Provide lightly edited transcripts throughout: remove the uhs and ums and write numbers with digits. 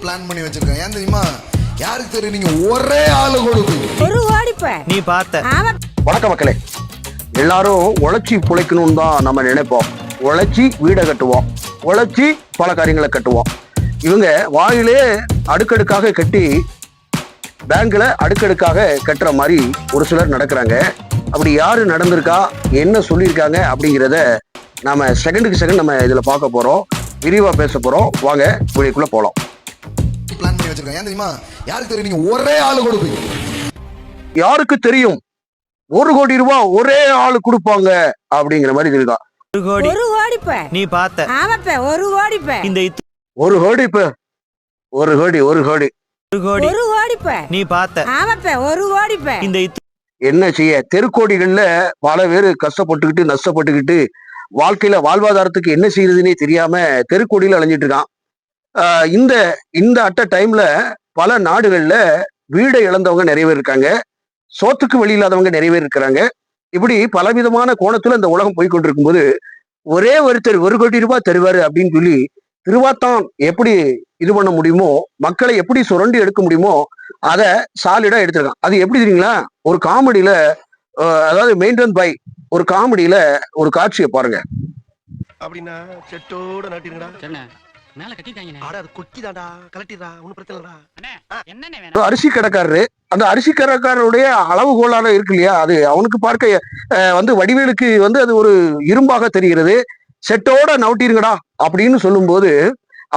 Plan பண்ணி வச்சிருக்கேன். ஏன் தெரியுமா? யாருக்கு தெரியும்? நீங்க ஒரே ஆளு கொடுக்கு ஒரு ஓடிப்ப நீ பார்த்த. வணக்கம் மக்களே. எல்லாரும் உழைச்சி பிழைக்கணும்னு தான் நம்ம நினைப்போம். உழைச்சி வீடை கட்டுவோம், உழைச்சி பல காரியங்களை கட்டுவோம். இவங்க வாயிலே அடுக்கடுக்காக கட்டி பேங்க்ல அடுக்கடுக்காக கட்டுற மாதிரி ஒரு சிலர் நடக்கிறாங்க. அப்படி யாரு நடந்திருக்கா, என்ன சொல்லியிருக்காங்க அப்படிங்கிறத நாம செகண்டுக்கு செகண்ட் நம்ம இதுல பார்க்க போறோம், விரிவா பேச போறோம். வாங்க வீடியோக்குள்ள போலாம். பிளான் பண்ணி வச்சிருக்கேன். ஏன் தெரியுமா? யாருக்கு தெரியும்? நீங்க ஒரே ஆளு கொடுப்பீங்க. யாருக்கு தெரியும்? 1 கோடி ரூபாய் ஒரே ஆளு கொடுப்பாங்க அப்படிங்கிற மாதிரி இருக்கா. 1 கோடி ஒரு ஓடிப்ப நீ பார்த்த. ஆமாப்ப ஒரு ஓடிப்ப இந்த 1 கோடி இப்ப 1 கோடி 1 கோடி 1 கோடி ஒரு ஓடிப்ப நீ பார்த்த. ஆமாப்ப ஒரு ஓடிப்ப இந்த என்ன செய்ய? தெருக்கோடிகள்ல பல பேர் கஷ்டப்பட்டுக்கிட்டு நஷ்டப்பட்டுக்கிட்டு வாழ்க்கையில வாழ்வாதாரத்துக்கு என்ன செய்யறதுன்னே தெரியாம தெருக்கோடியில அலைஞ்சிட்டு இருக்கான். இந்த அட்ட டைம்ல பல நாடுகள்ல வீடை இழந்தவங்க நிறைய பேர் இருக்காங்க, சோத்துக்கு வழி இல்லாதவங்க நிறைய பேர் இருக்கிறாங்க. இப்படி பலவிதமான கோணத்துல இந்த உலகம் போய்கொண்டிருக்கும் போது ஒரே ஒருத்தர் 1 கோடி ரூபாய் தருவாரு அப்படின்னு சொல்லி திருவாத்தான் எப்படி இது பண்ண முடியுமோ, மக்களை எப்படி சுரண்டி எடுக்க முடியுமோ அதை சாலிடா எடுத்திருக்கான். அது எப்படி தெரியுங்களா? ஒரு காமெடியில, அதாவது மெயின்டைன் பை ஒரு காமெடியில ஒரு காட்சியை பாருங்க. அப்படின்னா செட்டோட நாட்டிருங்கடா. மேல கட்டிட்டாங்கண்ணே. ஆட அது கொக்கிதாடா, கலட்டிடா, ஒண்ணும் பிரச்சனை இல்லடா. அண்ணே என்னண்ணே வேணும்? அரிசி கடைக்காரரு, அந்த அரிசி கடைக்காரருடைய அளவுகோலான இருக்கு இல்லையா, அது அவனுக்கு பார்க்க வடிவேலுக்கு அது ஒரு இரும்பாக தெரிகிறது. செட்டோட நவுட்டிருங்கடா அப்படின்னு சொல்லும்போது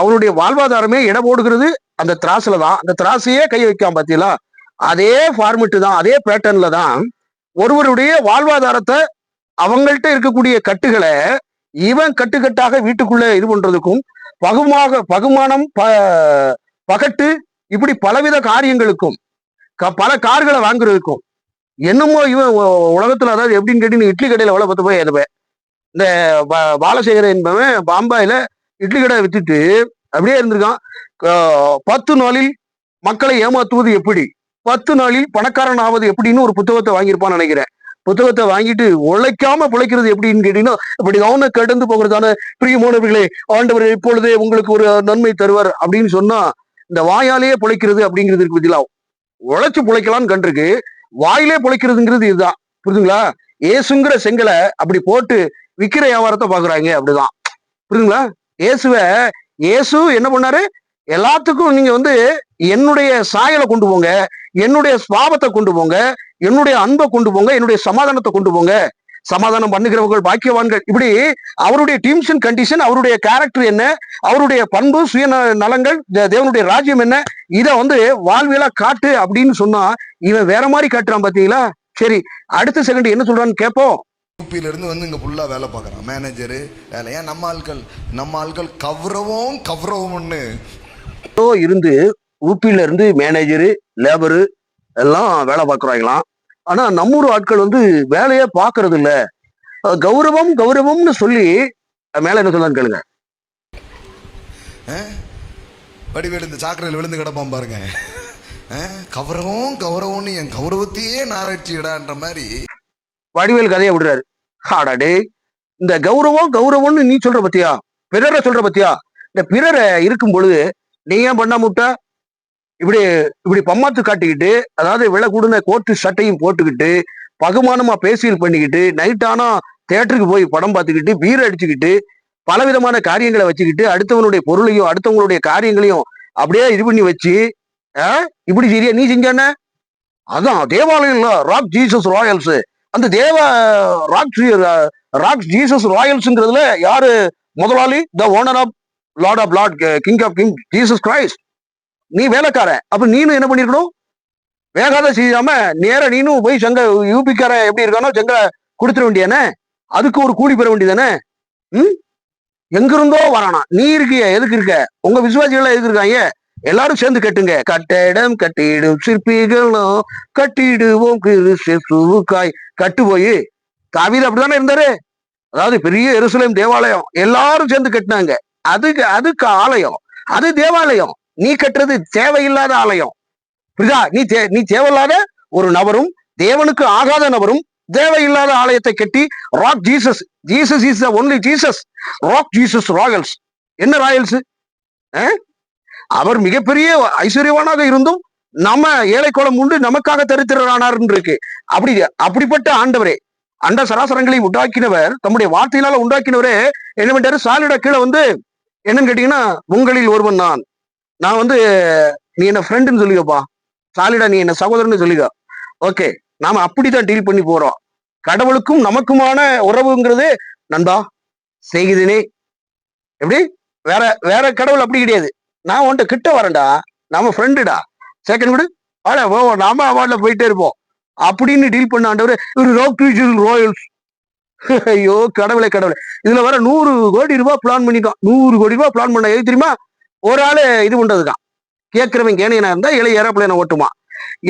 அவனுடைய வாழ்வாதாரமே இட போடுகிறது அந்த திராசுல தான். அந்த திராசையே கை வைக்காம பாத்தீங்களா? அதே ஃபார்மெட்டு தான், அதே பேட்டர்ன்ல தான் ஒருவருடைய வாழ்வாதாரத்தை, அவங்கள்ட்ட இருக்கக்கூடிய கட்டுகளை இவன் கட்டுக்கட்டாக வீட்டுக்குள்ள இது பண்றதுக்கும், பகுமானம் பகட்டு, இப்படி பலவித காரியங்களுக்கும், பல கார்களை வாங்குறதுக்கும் என்னமோ இவன் உலகத்துல, அதாவது எப்படின்னு கேட்டீங்க, இட்லி கடையில எவ்வளவு பத்து போய் எதுவே இந்த பாலசேகரன் என்பவன் பாம்பாயில இட்லி கடை வித்துட்டு அப்படியே இருந்திருக்கான். 10 நாளில் மக்களை ஏமாத்துவது எப்படி, 10 நாளில் பணக்காரன் ஆவது எப்படின்னு ஒரு புத்தகத்தை வாங்கியிருப்பான்னு நினைக்கிறேன். புத்தகத்தை வாங்கிட்டு உழைக்காம பிழைக்கிறது எப்படின்னு கேட்டீங்கன்னா, இப்படி கவன கடந்து போகிறதான பிரியமானவர்களே, ஆண்டவர் இப்பொழுதே உங்களுக்கு ஒரு நன்மை தருவார் அப்படின்னு சொன்னா இந்த வாயாலேயே பிழைக்கிறது அப்படிங்கிறது இருக்கு பத்திலா. உழைச்சு பிழைக்கலாம்னு கண்டிருக்கு, வாயிலே பிழைக்கிறதுங்கிறது இதுதான். புரியுதுங்களா? ஏசுங்கிற செங்கலை அப்படி போட்டு விக்கிற வியாபாரத்தை பாக்குறாங்க. அப்படிதான். புரியுதுங்களா? இயேசு என்ன பண்ணாரு? எல்லாத்துக்கும் நீங்க என்னுடைய சாயலை கொண்டு போங்க, என்னுடைய சுவாபத்தை கொண்டு போங்க, என்னுடைய அன்பை கொண்டு போங்க, என்னுடைய சமாதானத்தை கொண்டு போங்க, சமாதானம் பண்ணுகிறவர்கள் பாக்கியவான்கள். இப்படி அவருடைய டீம்ஸ் அண்ட் கண்டிஷன், அவருடைய கேரக்டர் என்ன, அவருடைய பண்பு, சுய நலங்கள், தேவனுடைய ராஜ்யம் என்ன, இதை வாழ்வியலா காட்டு அப்படின்னு சொன்னா இவன் வேற மாதிரி காட்டுறான். பாத்தீங்களா? சரி, அடுத்த செகண்ட் என்ன சொல்றான்னு கேட்போம். யூபியில இருந்து இங்க ஃபுல்லா வேலை பார்க்கறான், மேனேஜரு வேலை. ஏன் நம்ம ஆட்கள் கவரவும்னு இருந்து ஊபியில இருந்து மேனேஜரு, லேபரு எல்லாம் வேலை பார்க்குறாங்களாம். ஆனா நம்மூர் ஆட்கள் வேலையே பார்க்கறது இல்ல. கௌரவம்னு சொல்லி மேல என்ன சொல்லலான்னு கேளுங்க. வடிவேலு இந்த சாக்கடையில் விழுந்து கிடப்பான் பாருங்க. கௌரவம்னு என் கௌரவத்தையே நாராய்ச்சிடான்ற மாதிரி வடிவேல் கதையை விடுறாரு. ஆடாடே, இந்த கௌரவம்னு நீ சொல்ற பத்தியா, பிறரை சொல்ற பத்தியா? இந்த பிறரை இருக்கும் பொழுது நீ ஏன் பண்ண முட்டா இப்படி பம்மாத்து காட்டிக்கிட்டு, அதாவது விலை கூடுன கோட்டு சட்டையும் போட்டுக்கிட்டு, பகுமானமா பேசியல் பண்ணிக்கிட்டு, நைட் ஆனா தியேட்டருக்கு போய் படம் பார்த்துக்கிட்டு, பீர் அடிச்சுக்கிட்டு, பலவிதமான காரியங்களை வச்சுக்கிட்டு, அடுத்தவனுடைய பொருளையும் அடுத்தவங்களுடைய காரியங்களையும் அப்படியே இது பண்ணி வச்சு இப்படி சரியா நீ செஞ்சானே? அதான் தேவாலயம் ராக் ஜீசஸ் ராயல்ஸ். அந்த ராக் ஜீசஸ் ராயல்ஸ்ங்கிறதுல யாரு முதலாளி? The owner of lord of lord, king of king Jesus Christ. நீ வேலைக்கார, அப்ப நீனும் என்ன பண்ணிருக்கணும்? வேகாத செய்யாம நேர நீனும் போய் செங்க யூபிக்கார எப்படி இருக்கானோ செங்க கொடுத்துட வேண்டியானே, அதுக்கு ஒரு கூலி பெற வேண்டியதானே. எங்கிருந்தோ வரானா, நீ இருக்கிய எதுக்கு இருக்க? உங்க விசுவாசிகள் எதுக்கு இருக்காங்க? எல்லாரும் சேர்ந்து கட்டுங்க. கட்டிடம் கட்டிடும் சிற்பிகளும் கட்டிடுவோம் கிறிஸ்துவுக்காய். கட்டு போய் தாவீது அப்படித்தானே இருந்தாரு. அதாவது பெரிய எருசலேம் தேவாலயம் எல்லாரும் சேர்ந்து கட்டினாங்க. அதுக்கு ஆலயம், அது தேவாலயம். நீ கட்டுறது தேவையில்லாத ஆலயம். புரியுதா? நீ தேவையில்லாத ஒரு நபரும், தேவனுக்கு ஆகாத நபரும் தேவையில்லாத ஆலயத்தை கட்டி rock Jesus is the only Jesus, rock Jesus Royals. என்ன ராயல்ஸ்? அவர் மிகப்பெரிய ஐஸ்வர்யவானாக இருந்தும் நம்ம ஏழை குளம் உண்டு நமக்காக தரித்திரரானார் இருக்கு. அப்படிப்பட்ட ஆண்டவரே, அண்ட சராசரங்களை உண்டாக்கினவர், தம்முடைய வார்த்தையினால உண்டாக்கினவரே என்ன பண்ணிட்டாரு? சாலிட கீழே வந்து என்னன்னு கேட்டீங்கன்னா, உங்களில் ஒருவன் நான் வந்து நீ என்ன ஃப்ரெண்டுன்னு சொல்லிக்கப்பா, சாலிடா நீ என்ன சகோதரன்னு சொல்லிக்க. ஓகே, நாம அப்படித்தான் டீல் பண்ணி போறோம். கடவுளுக்கும் நமக்குமான உறவுங்கிறது நண்பா சிநேகிதனே. எப்படி வேற வேற கடவுள் அப்படி கிடையாது. நான் உன்ட்ட கிட்ட வரேன்டா, நாம ஃப்ரெண்டுடா, செகண்ட் விடு நாம அவார்ட்ல போயிட்டே இருப்போம் அப்படின்னு டீல் பண்ண ஆண்டவர் ராயல்ஸ். ஐயோ கடவுளை கடவுளை, இதுல வர 100 கோடி ரூபாய் பிளான் பண்ணிக்கான். 100 கோடி ரூபாய் பிளான் பண்ண எது தெரியுமா? ஒரு ஆளு இது பண்றதுக்கான். கேட்கிறவன் கேணியனா இருந்தா இளைய ஏரோப்ளேனை ஓட்டுமா.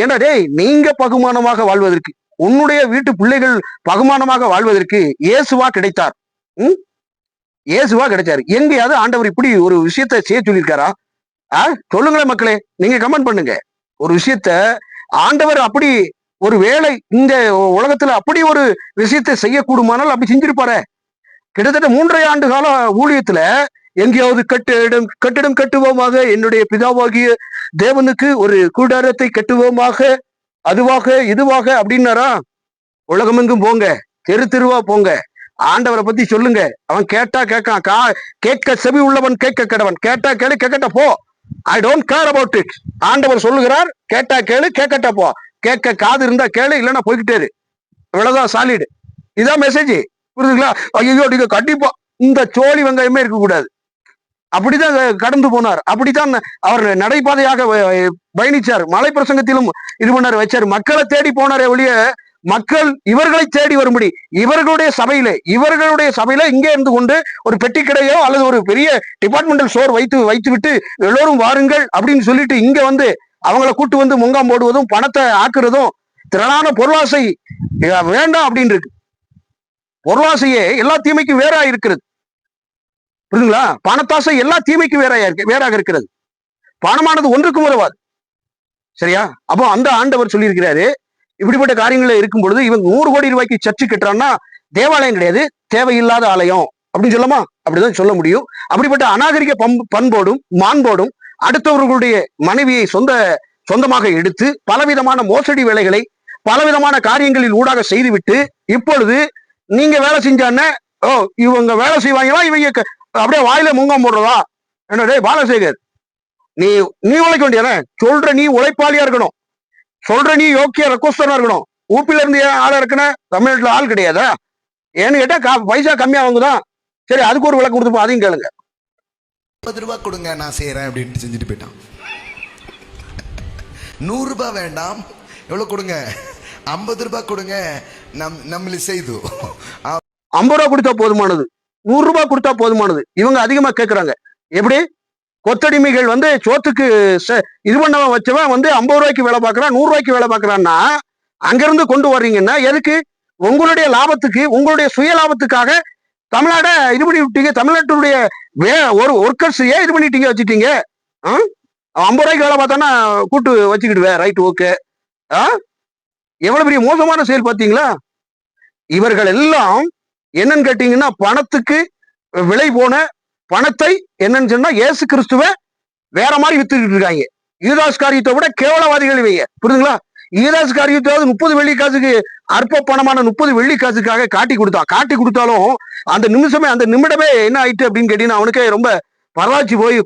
ஏன்னா டேய், நீங்க பகுமானமாக வாழ்வதற்கு, உன்னுடைய வீட்டு பிள்ளைகள் பகுமானமாக வாழ்வதற்கு இயேசுவா கிடைத்தார். இயேசுவா கிடைச்சாரு. எங்கேயாவது ஆண்டவர் இப்படி ஒரு விஷயத்த செய்ய சொல்லியிருக்காரா? சொல்லுங்களேன் மக்களே, நீங்க கமெண்ட் பண்ணுங்க. ஒரு விஷயத்த ஆண்டவர் அப்படி ஒரு வேளை இந்த உலகத்துல அப்படி ஒரு விஷயத்தை செய்யக்கூடுமானால் அப்படி செஞ்சிருப்பாரு. கிட்டத்தட்ட 3.5 ஆண்டு கால ஊழியத்துல எங்கேயாவது கட்டிடம் கட்டுவோமாக, என்னுடைய பிதாவாகிய தேவனுக்கு ஒரு கூடாரத்தை கட்டுவோமாக, அதுவாக இதுவாக அப்படின்னாரா? உலகமெங்கும் போங்க, தெரு தெருவா போங்க, ஆண்டவரை பத்தி சொல்லுங்க. அவன் கேட்டா கேட்கான், கேட்க செவி உள்ளவன் கேட்க கடவன். கேட்டா கேளு, கேட்கட்ட போ. I don't care about it. ஆண்டவர் சொல்லுகிறார், கேட்டா கேளு, கேட்கட்ட போ. கேட்க காது இருந்தா கேளு, இல்லைன்னா போய்கிட்டே இரு. இவ்வளவுதான் சாலிடு. இதான் மெசேஜ். புரியுதுங்களா? ஐயோ நீங்க கண்டிப்பா இந்த சோழி வெங்காயமே இருக்கக்கூடாது. அப்படித்தான் கடந்து போனார். அப்படித்தான் அவர் நடைபாதையாக பயணிச்சார். மலை பிரசங்கத்திலும் இது பண்ணார், வச்சார். மக்களை தேடி போனாரே ஒழிய மக்கள் இவர்களை தேடி வரும்படி இவர்களுடைய சபையில இங்கே இருந்து கொண்டு ஒரு பெட்டி கடையோ அல்லது ஒரு பெரிய டிபார்ட்மெண்டல் ஸ்டோர் வைத்து விட்டு எல்லோரும் வாருங்கள் அப்படின்னு சொல்லிட்டு இங்க வந்து அவங்கள கூட்டு வந்து முங்காம் போடுவதும் பணத்தை ஆக்குறதும் திரளான பொருளாசை வேண்டாம் அப்படின்னு இருக்கு. பொருளாசையே எல்லா தீமைக்கும் வேறா இருக்கிறது. புரியுதுங்களா? பணத்தாசை எல்லா தீமைக்கும் வேறாக இருக்கிறது. பணமானது ஒன்றுக்கும் உதவாது. சரியா? அப்போ அந்த ஆண்டவர் சொல்லியிருக்கிறாரு, இப்படிப்பட்ட காரியங்கள்ல இருக்கும் பொழுது இவங்க 100 கோடி ரூபாய்க்கு சர்ச்சு கட்டுறான்னா தேவாலயம் கிடையாது, தேவையில்லாத ஆலயம் அப்படின்னு சொல்லமா? அப்படிதான் சொல்ல முடியும். அப்படிப்பட்ட அநாகரிக பண்போடும் மாண்போடும் அடுத்தவர்களுடைய மனைவியை சொந்தமாக எடுத்து பலவிதமான மோசடி வேலைகளை பலவிதமான காரியங்களில் ஊடாக செய்துவிட்டு இப்பொழுது நீங்க வேலை செஞ்சானே, இவங்க வேலை செய்வாங்களா, இவங்க அப்படியே வாயில முங்காம் போடுறதா? என்னடே பாலசேகர், நீ உழைக்க வேண்டியதானே? சொல்ற நீ உழைப்பாளியா இருக்கணும், சொல்ற நீ யோக்கிய ரெக்வஸ்டரா இருக்கணும். ஊப்பில இருந்து ஏன் ஆளா இருக்குன்னா தமிழ்நாட்டுல ஆள் கிடையாதா? ஏன்னு கேட்டா பைசா கம்மியா வாங்குதான். சரி, அதுக்கு ஒரு விளக்கு கொடுத்துப்போம், அதையும் கேளுங்க. 50 ரூபாய் கொடுங்க நான் செய்யறேன் அப்படின்ட்டு செஞ்சுட்டு போயிட்டான். 100 ரூபாய் வேண்டாம், எவ்வளவு கொடுங்க? 50 ரூபாய் கொடுங்க, நம்மள செய்து 50 ரூபாய் கொடுத்தா போதுமானது, 100 ரூபாய் கொடுத்தா போதுமானது. இவங்க அதிகமா கேட்கறாங்க. எப்படி? கொத்தடிமைகள் வந்து சோத்துக்கு இது பண்ண வச்சவன் வந்து 50 ரூபாய்க்கு வேலை பார்க்கறான், 100 ரூபாய்க்கு வேலை பார்க்கறான்னா அங்கிருந்து கொண்டு வர்றீங்கன்னா எதுக்கு? உங்களுடைய லாபத்துக்கு, உங்களுடைய சுய லாபத்துக்காக தமிழ்நாட இது பண்ணி விட்டீங்க. தமிழ்நாட்டுடைய ஒரு ஒர்க்கர்ஸையே இது பண்ணிட்டீங்க, வச்சுட்டீங்க. 50 ரூபாய்க்கு வேலை பார்த்தானா கூட்டு வச்சுக்கிடுவேன், ரைட், ஓகே. எவ்வளவு பெரிய மோசமான செயல் பார்த்தீங்களா? இவர்கள் எல்லாம் என்னன்னு கேட்டீங்கன்னா பணத்துக்கு விலை போன பணத்தை என்னன்னு சொன்னா இயேசு கிறிஸ்துவ வேற மாதிரி வித்துக்கிட்டு இருக்காங்க. யூதாஸ் காரியத்தை விட கேவலவாதிகள் இவைய. புரியுதுங்களா? யூதாஸ் காரியத்தாவது 30 வெள்ளி காசுக்கு, அற்ப பணமான 30 வெள்ளி காசுக்காக காட்டி கொடுத்தாலும் அந்த நிமிடமே என்ன ஆயிட்டு அப்படின்னு கேட்டீங்கன்னா அவனுக்கே ரொம்ப பரவாச்சு போய்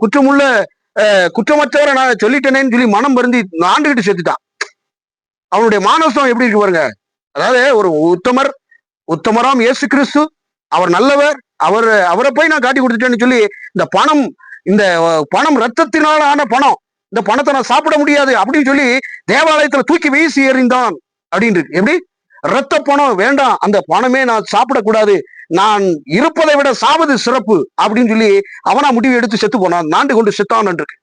குற்றமற்றவரை நான் சொல்லிட்டேனேன்னு சொல்லி மனம் வருந்தி ஆண்டுகிட்டு செத்துட்டான். அவனுடைய மானசம் எப்படி இருக்கு பாருங்க. அதாவது ஒரு உத்தமராம் இயேசு கிறிஸ்து, அவர் நல்லவர், அவரை போய் நான் காட்டி கொடுத்துட்டேன்னு சொல்லி இந்த பணம் ரத்தத்தினால ஆன பணம், இந்த பணத்தை நான் சாப்பிட முடியாது அப்படின்னு சொல்லி தேவாலயத்துல தூக்கி வீசி எறிந்தான் அப்படின்னு இருக்கு. எப்படி? ரத்த பணம் வேண்டாம், அந்த பணமே நான் சாப்பிடக்கூடாது, நான் இருப்பதை விட சாவது சிறப்பு அப்படின்னு சொல்லி அவனா முடிவு எடுத்து செத்து போனான், நாண்டு கொண்டு செத்தான் இருக்கு.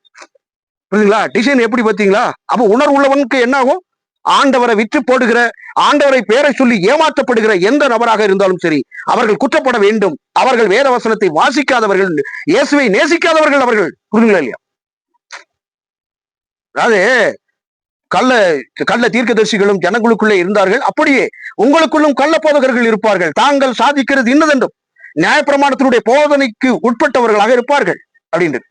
புரியுதுங்களா? டிசைன் எப்படி பார்த்தீங்களா? அப்ப உணர்வு உள்ளவனுக்கு என்ன ஆகும்? ஆண்டவரை விற்று போடுகிற, ஆண்டவரை பேரை சொல்லி ஏமாற்றப்படுகிற எந்த நபராக இருந்தாலும் சரி, அவர்கள் குற்றப்பட வேண்டும். அவர்கள் வேத வசனத்தை வாசிக்காதவர்கள், இயேசுவை நேசிக்காதவர்கள் அவர்கள். புரியுதுங்களா இல்லையா? அதாவது கள்ள தீர்க்கதரிசிகளும் ஜனங்களுக்குள்ளே இருந்தார்கள், அப்படியே உங்களுக்குள்ளும் கள்ள போதகர்கள் இருப்பார்கள். தாங்கள் சாதிக்கிறது இன்னதென்றும் நியாயப்பிரமாணத்தினுடைய போதனைக்கு உட்பட்டவர்களாக இருப்பார்கள் அப்படின்னு.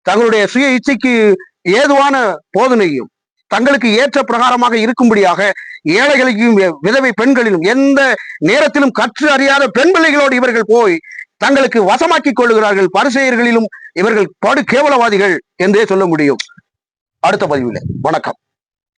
தங்களுடைய சுய இச்சைக்கு ஏதுவான போதனையும் தங்களுக்கு ஏற்ற பிரகாரமாக இருக்கும்படியாக ஏழைகளுக்கும் விதவை பெண்களிலும் எந்த நேரத்திலும் கற்று அறியாத பெண் பிள்ளைகளோடு இவர்கள் போய் தங்களுக்கு வசமாக்கிக் கொள்ளுகிறார்கள். பரிசேயர்களிலும் இவர்கள் படு கேவலவாதிகள் என்றே சொல்ல முடியும். அடுத்த பதிவில் வணக்கம்.